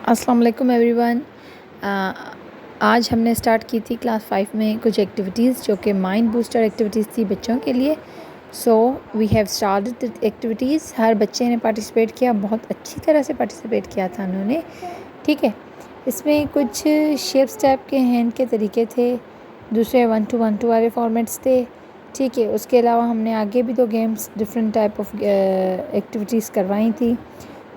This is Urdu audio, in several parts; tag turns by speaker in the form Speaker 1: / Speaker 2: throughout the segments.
Speaker 1: السلام علیکم ایوری ون. آج ہم نے اسٹارٹ کی تھی کلاس 5 میں کچھ ایکٹیویٹیز جو کہ مائنڈ بوسٹر ایکٹیویٹیز تھی بچوں کے لیے. سو وی ہیو اسٹارٹڈ ایکٹیویٹیز. ہر بچے نے پارٹیسپیٹ کیا, بہت اچھی طرح سے پارٹیسپیٹ کیا تھا انہوں نے. ٹھیک ہے, اس میں کچھ شیپس ٹائپ کے ہینڈ کے طریقے تھے, دوسرے 1 to 1 2 والے فارمیٹس تھے. ٹھیک ہے, اس کے علاوہ ہم نے آگے بھی 2 games different type of activities کروائی تھی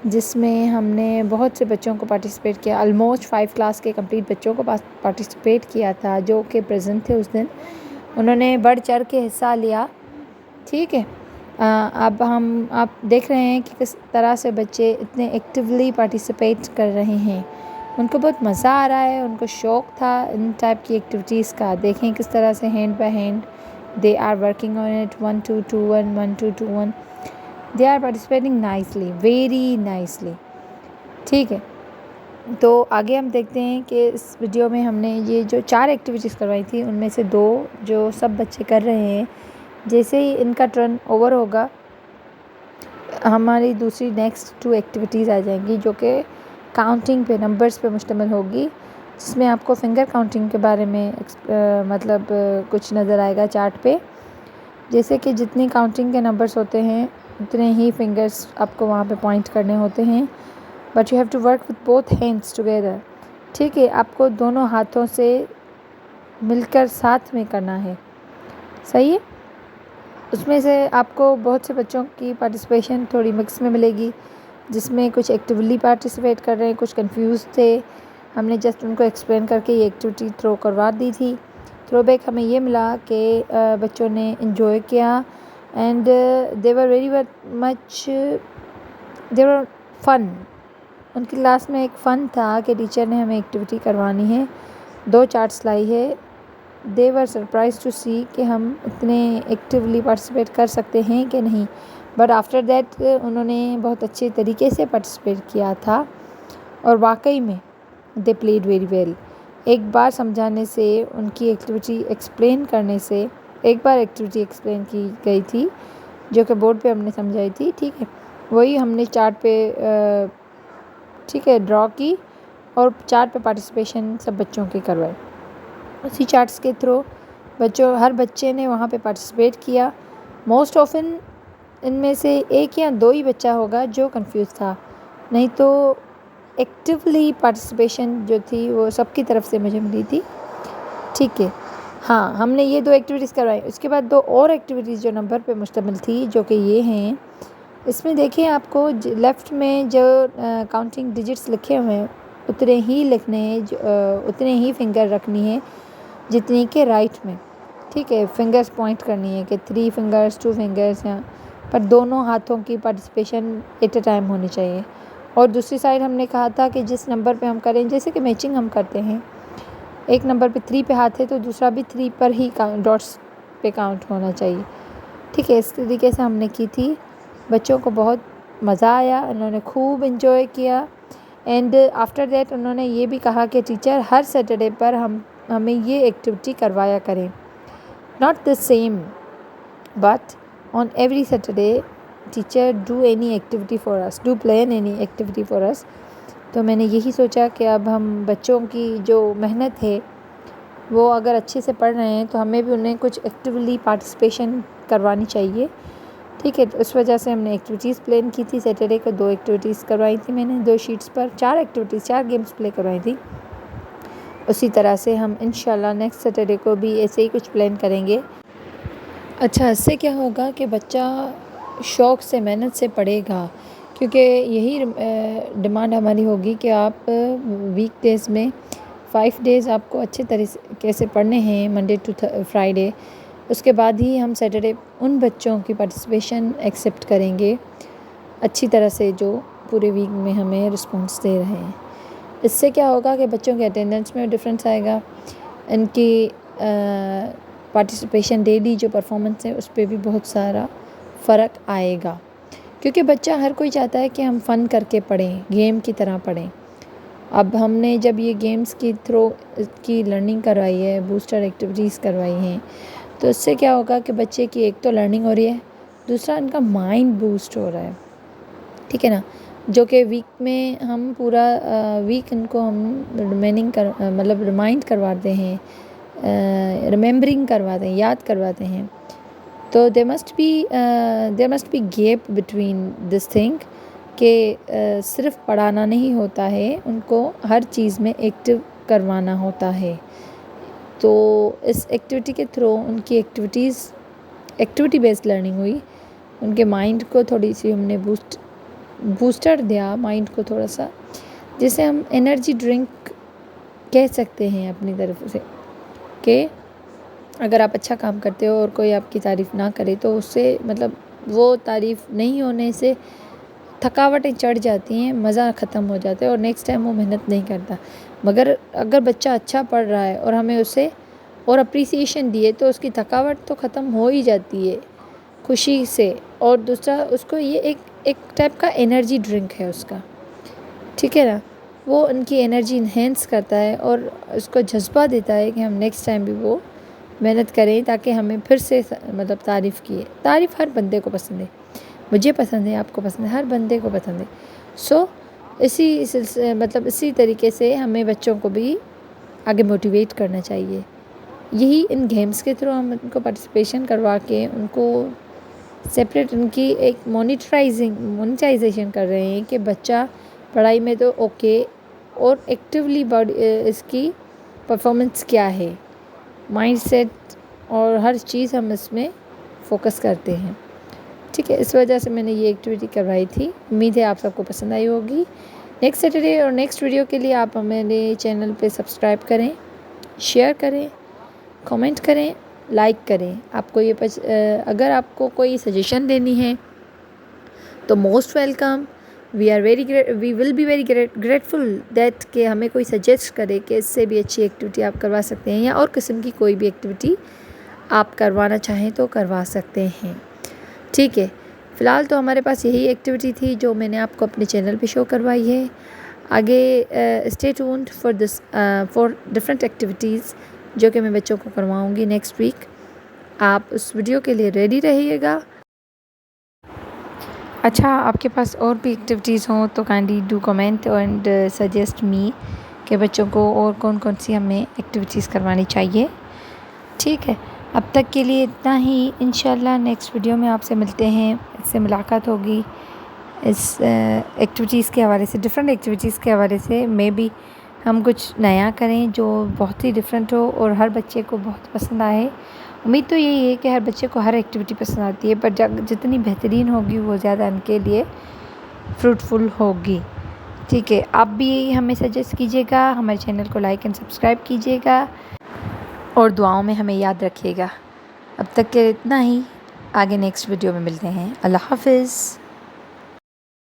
Speaker 1: جس میں ہم نے بہت سے بچوں کو پارٹیسپیٹ کیا. آلموسٹ 5 کلاس کے کمپلیٹ بچوں کو پارٹیسپیٹ کیا تھا جو کہ پریزنٹ تھے اس دن. انہوں نے بڑھ چڑھ کے حصہ لیا. ٹھیک ہے, اب آپ دیکھ رہے ہیں کہ کس طرح سے بچے اتنے ایکٹیولی پارٹیسپیٹ کر رہے ہیں. ان کو بہت مزہ آ رہا ہے, ان کو شوق تھا ان ٹائپ کی ایکٹیویٹیز کا. دیکھیں کس طرح سے hand by hand they are working on it, 1 2 2 1 1 2 2 1. They are participating nicely, very nicely. ٹھیک ہے, تو آگے ہم دیکھتے ہیں کہ اس ویڈیو میں ہم نے یہ جو 4 ایکٹیویٹیز کروائی تھی ان میں سے 2 جو سب بچے کر رہے ہیں, جیسے ہی ان کا ٹرن اوور ہوگا ہماری دوسری نیکسٹ 2 ایکٹیویٹیز آ جائیں گی جو کہ کاؤنٹنگ پہ, نمبرز پہ مشتمل ہوگی, جس میں آپ کو فنگر کاؤنٹنگ کے بارے میں کچھ نظر آئے گا چارٹ پہ. جیسے کہ جتنی کاؤنٹنگ کے نمبرز ہوتے ہیں اتنے ہی فنگرز آپ کو وہاں پہ پوائنٹ کرنے ہوتے ہیں. But you have to work with both hands together. ٹھیک ہے, آپ کو دونوں ہاتھوں سے مل کر ساتھ میں کرنا ہے. صحیح ہے, اس میں سے آپ کو بہت سے بچوں کی پارٹیسپیشن تھوڑی مکس میں ملے گی, جس میں کچھ ایکٹیولی پارٹیسپیٹ کر رہے ہیں, کچھ کنفیوز تھے. ہم نے جسٹ ان کو ایکسپلین کر کے یہ ایکٹیویٹی تھرو کروا دی تھی. تھرو بیک ہمیں یہ ملا کہ بچوں نے انجوائے کیا and they were very much دے ور فن. ان کی کلاس میں ایک فن تھا کہ ٹیچر نے ہمیں ایکٹیویٹی کروانی ہے, 2 چارٹس لائی ہے. دے ور سرپرائز ٹو سی کہ ہم اتنے ایکٹیولی پارٹیسپیٹ کر سکتے ہیں کہ نہیں. بٹ آفٹر دیٹ انہوں نے بہت اچھے طریقے سے پارٹیسپیٹ کیا تھا اور واقعی میں دے پلیڈ ویری ویل. ایک بار سمجھانے سے, ان کی ایکٹیویٹی ایکسپلین کرنے سے, ایک بار ایکٹیویٹی ایکسپلین کی گئی تھی جو کہ بورڈ پہ ہم نے سمجھائی تھی. ٹھیک ہے, وہی ہم نے چارٹ پہ ڈرا کی اور چارٹ پہ پارٹیسپیشن سب بچوں کے کروائے. اسی چارٹس کے تھرو ہر بچے نے وہاں پہ پارٹیسپیٹ کیا. موسٹ آفن ان میں سے 1 یا 2 ہی بچہ ہوگا جو کنفیوز تھا, نہیں تو ایکٹیولی پارٹیسپیشن جو تھی وہ سب کی طرف سے مجھے ملی تھی. ٹھیک ہے, ہاں ہم نے یہ 2 ایکٹیویٹیز کروائی. اس کے بعد 2 اور ایکٹیویٹیز جو نمبر پہ مشتمل تھی جو کہ یہ ہیں. اس میں دیکھیں آپ کو لیفٹ میں جو کاؤنٹنگ ڈیجٹس لکھے ہوئے ہیں اتنے ہی لکھنے ہیں, اتنے ہی فنگر رکھنی ہے جتنی کہ رائٹ میں. ٹھیک ہے, فنگرز پوائنٹ کرنی ہے کہ 3 فنگرز 2 فنگرز ہیں, پر دونوں ہاتھوں کی پارٹیسپیشن ایٹ اے ٹائم ہونی چاہیے. اور دوسری سائڈ ہم نے کہا تھا کہ جس نمبر پہ ہم کریں, جیسے کہ میچنگ ہم کرتے ہیں, ایک نمبر پہ 3 پہ ہاتھ ہے تو دوسرا بھی 3 پر ہی ڈاٹس پہ کاؤنٹ ہونا چاہیے. ٹھیک ہے, اس طریقے سے ہم نے کی تھی. بچوں کو بہت مزہ آیا, انہوں نے خوب انجوائے کیا. اینڈ آفٹر دیٹ انہوں نے یہ بھی کہا کہ ٹیچر ہر سیٹرڈے پر ہمیں یہ ایکٹیویٹی کروایا کریں. Not the same but on every Saturday teacher do any activity for us, do plan any activity for us. تو میں نے یہی سوچا کہ اب ہم بچوں کی جو محنت ہے وہ اگر اچھے سے پڑھ رہے ہیں تو ہمیں بھی انہیں کچھ ایکٹیولی پارٹیسپیشن کروانی چاہیے. ٹھیک ہے, تو اس وجہ سے ہم نے ایکٹیویٹیز پلان کی تھی. سیٹرڈے کو 2 ایکٹیویٹیز کروائی تھی میں نے, 2 شیٹس پر 4 ایکٹیویٹیز 4 گیمس پلے کروائی تھی. اسی طرح سے ہم انشاءاللہ نیکسٹ سیٹرڈے کو بھی ایسے ہی کچھ پلان کریں گے. اچھا, اس سے کیا ہوگا کہ بچہ شوق سے محنت سے پڑھے گا, کیونکہ یہی ڈیمانڈ ہماری ہوگی کہ آپ ویک ڈیز میں 5 ڈیز آپ کو اچھے طریقے سے پڑھنے ہیں, منڈے ٹو فرائیڈے. اس کے بعد ہی ہم سیٹرڈے ان بچوں کی پارٹیسپیشن ایکسیپٹ کریں گے اچھی طرح سے جو پورے ویک میں ہمیں رسپانس دے رہے ہیں. اس سے کیا ہوگا کہ بچوں کے اٹینڈنس میں ڈفرینس آئے گا, ان کی پارٹیسپیشن ڈیلی جو پرفارمنس ہے اس پہ بھی بہت سارا فرق آئے گا. کیونکہ بچہ ہر کوئی چاہتا ہے کہ ہم فن کر کے پڑھیں, گیم کی طرح پڑھیں. اب ہم نے جب یہ گیمز کی تھرو کی لرننگ کروائی ہے, بوسٹر ایکٹیویٹیز کروائی ہیں, تو اس سے کیا ہوگا کہ بچے کی ایک تو لرننگ ہو رہی ہے, دوسرا ان کا مائنڈ بوسٹ ہو رہا ہے. ٹھیک ہے نا, جو کہ ویک میں ہم پورا ویک ان کو ہم ریمائنڈ کرواتے ہیں، ریممبرنگ کرواتے ہیں، یاد کرواتے ہیں. تو there must be gap between this thing کہ صرف پڑھانا نہیں ہوتا ہے، ان کو ہر چیز میں ایکٹیو کروانا ہوتا ہے. تو اس ایکٹیویٹی کے تھرو ان کی ایکٹیویٹی بیسڈ لرننگ ہوئی. ان کے مائنڈ کو تھوڑی سی ہم نے بوسٹر دیا مائنڈ کو تھوڑا سا، جسے ہم انرجی ڈرنک کہہ سکتے ہیں اپنی طرف سے، کہ اگر آپ اچھا کام کرتے ہو اور کوئی آپ کی تعریف نہ کرے تو اس سے وہ تعریف نہیں ہونے سے تھکاوٹیں چڑھ جاتی ہیں، مزہ ختم ہو جاتا ہے اور نیکسٹ ٹائم وہ محنت نہیں کرتا. مگر اگر بچہ اچھا پڑھ رہا ہے اور ہمیں اسے اور اپریسیشن دیے تو اس کی تھکاوٹ تو ختم ہو ہی جاتی ہے خوشی سے. اور دوسرا اس کو یہ ایک ٹائپ کا انرجی ڈرنک ہے اس کا، ٹھیک ہے نا. وہ ان کی انرجی انہینس کرتا ہے اور اس کو جذبہ دیتا ہے کہ ہم نیکسٹ ٹائم بھی وہ محنت کریں تاکہ ہمیں پھر سے تعریف کیے. تعریف ہر بندے کو پسند ہے، مجھے پسند ہے، آپ کو پسند ہے، ہر بندے کو پسند ہے. سو اسی طریقے سے ہمیں بچوں کو بھی آگے موٹیویٹ کرنا چاہیے. یہی ان گیمز کے تھرو ہم ان کو پارٹیسپیشن کروا کے ان کو سپریٹ ان کی ایک مونیٹائزیشن کر رہے ہیں کہ بچہ پڑھائی میں تو اوکے اور ایکٹیولی اس کی پرفارمنس کیا ہے، مائنڈ سیٹ اور ہر چیز ہم اس میں فوکس کرتے ہیں. ٹھیک ہے، اس وجہ سے میں نے یہ ایکٹیویٹی کروائی تھی. امید ہے آپ سب کو پسند آئی ہوگی. نیکسٹ سیٹرڈے اور نیکسٹ ویڈیو کے لیے آپ ہمارے چینل پہ سبسکرائب کریں، شیئر کریں، کامنٹ کریں، لائک کریں. آپ کو اگر آپ کو کوئی سجیشن دینی ہے تو most welcome. We will be very grateful that کہ ہمیں کوئی سجیسٹ کرے کہ اس سے بھی اچھی ایکٹیویٹی آپ کروا سکتے ہیں یا اور قسم کی کوئی بھی ایکٹیویٹی آپ کروانا چاہیں تو کروا سکتے ہیں. ٹھیک ہے، فی الحال تو ہمارے پاس یہی ایکٹیویٹی تھی جو میں نے آپ کو اپنے چینل پہ شو کروائی ہے. آگے stay tuned for different activities جو کہ میں بچوں کو کرواؤں گی نیکسٹ ویک. آپ اس ویڈیو کے لیے ریڈی رہیے گا. اچھا، آپ کے پاس اور بھی ایکٹیویٹیز ہوں تو kindly do comment and suggest me کہ بچوں کو اور کون کون سی ہمیں ایکٹیویٹیز کروانی چاہیے. ٹھیک ہے، اب تک کے لیے اتنا ہی. انشاءاللہ نیکسٹ ویڈیو میں آپ سے ملتے ہیں، اس سے ملاقات ہوگی. اس ایکٹیویٹیز کے حوالے سے، ڈفرینٹ ایکٹیویٹیز کے حوالے سے میں بھی ہم کچھ نیا کریں جو بہت ہی ڈفرینٹ ہو اور ہر بچے کو بہت پسند آئے. امید تو یہی ہے کہ ہر بچے کو ہر ایکٹیویٹی پسند آتی ہے، پر جتنی بہترین ہوگی وہ زیادہ ان کے لیے فروٹفل ہوگی. ٹھیک ہے، آپ بھی ہمیں سجیسٹ کیجیے گا، ہمارے چینل کو لائک اینڈ سبسکرائب کیجیے گا اور دعاؤں میں ہمیں یاد رکھیے گا. اب تک کے اتنا ہی، آگے نیکسٹ ویڈیو میں ملتے ہیں. اللہ حافظ.